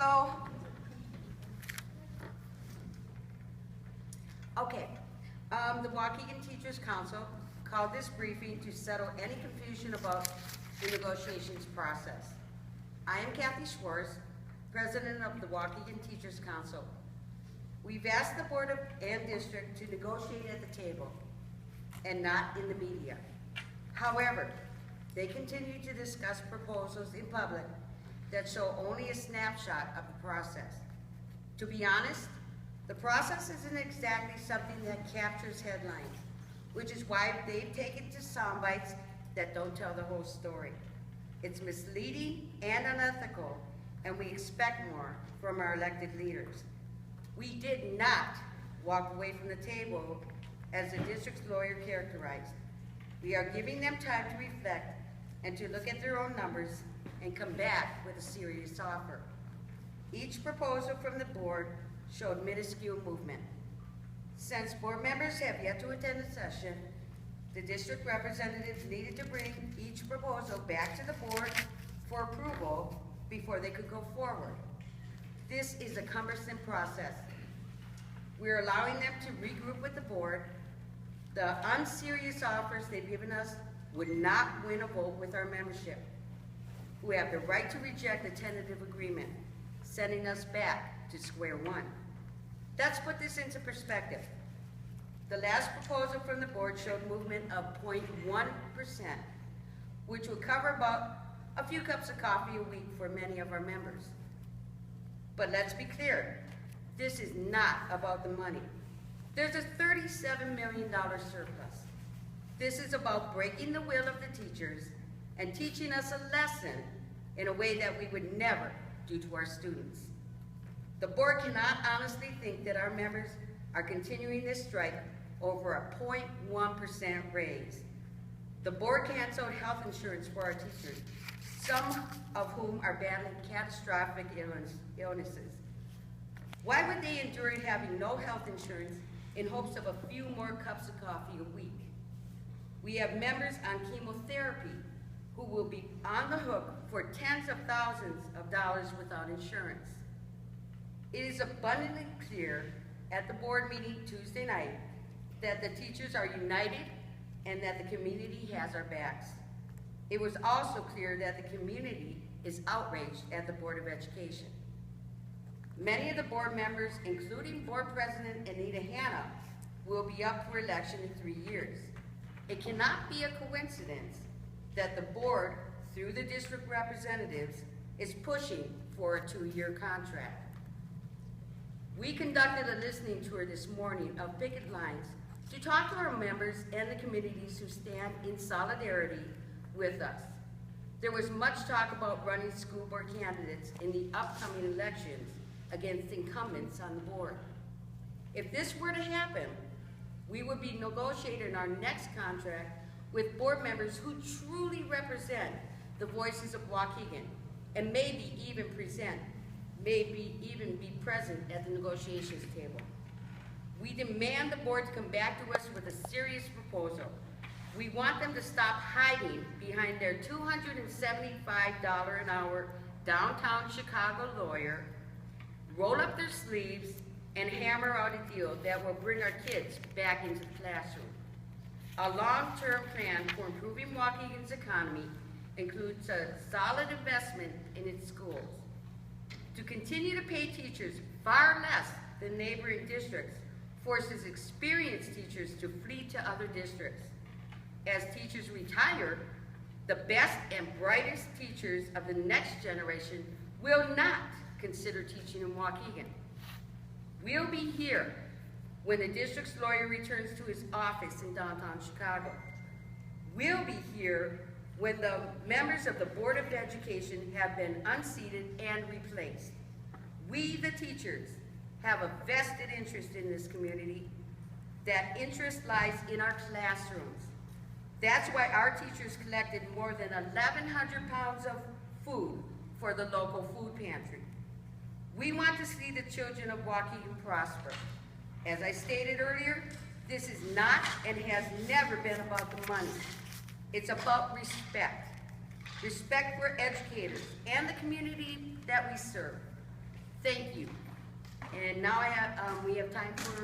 Hello. Okay, the Waukegan Teachers Council called this briefing to settle any confusion about the negotiations process. I am Kathy Schwartz, President of the Waukegan Teachers Council. We've asked the Board and District to negotiate at the table and not in the media. However, they continue to discuss proposals in public that show only a snapshot of the process. To be honest, the process isn't exactly something that captures headlines, which is why they've taken to sound bites that don't tell the whole story. It's misleading and unethical, and we expect more from our elected leaders. We did not walk away from the table as the district's lawyer characterized. We are giving them time to reflect and to look at their own numbers and come back with a serious offer. Each proposal from the board showed minuscule movement. Since board members have yet to attend the session, the district representatives needed to bring each proposal back to the board for approval before they could go forward. This is a cumbersome process. We're allowing them to regroup with the board. The unserious offers they've given us would not win a vote with our membership, who have the right to reject the tentative agreement, sending us back to square one. Let's put this into perspective. The last proposal from the board showed movement of 0.1%, which would cover about a few cups of coffee a week for many of our members. But let's be clear, this is not about the money. There's a $37 million surplus. This is about breaking the will of the teachers and teaching us a lesson in a way that we would never do to our students. The board cannot honestly think that our members are continuing this strike over a 0.1% raise. The board canceled health insurance for our teachers, some of whom are battling catastrophic illnesses. Why would they endure having no health insurance in hopes of a few more cups of coffee a week? We have members on chemotherapy who will be on the hook for tens of thousands of dollars without insurance. It is abundantly clear at the board meeting Tuesday night that the teachers are united and that the community has our backs. It was also clear that the community is outraged at the Board of Education. Many of the board members, including Board President Anita Hanna, will be up for election in 3 years. It cannot be a coincidence that the board, through the district representatives, is pushing for a 2-year contract. We conducted a listening tour this morning of picket lines to talk to our members and the communities who stand in solidarity with us. There was much talk about running school board candidates in the upcoming elections against incumbents on the board. If this were to happen, we would be negotiating our next contract with board members who truly represent the voices of Waukegan and maybe even be present at the negotiations table. We demand the board to come back to us with a serious proposal. We want them to stop hiding behind their $275 an hour downtown Chicago lawyer, roll up their sleeves, and hammer out a deal that will bring our kids back into the classroom. A long-term plan for improving Waukegan's economy includes a solid investment in its schools. To continue to pay teachers far less than neighboring districts forces experienced teachers to flee to other districts. As teachers retire, the best and brightest teachers of the next generation will not consider teaching in Waukegan. We'll be here when the district's lawyer returns to his office in downtown Chicago. We'll be here when the members of the Board of Education have been unseated and replaced. We, the teachers, have a vested interest in this community. That interest lies in our classrooms. That's why our teachers collected more than 1,100 pounds of food for the local food pantry. We want to see the children of Waukegan prosper. As I stated earlier, this is not and has never been about the money. It's about respect. Respect for educators and the community that we serve. Thank you. And now we have time for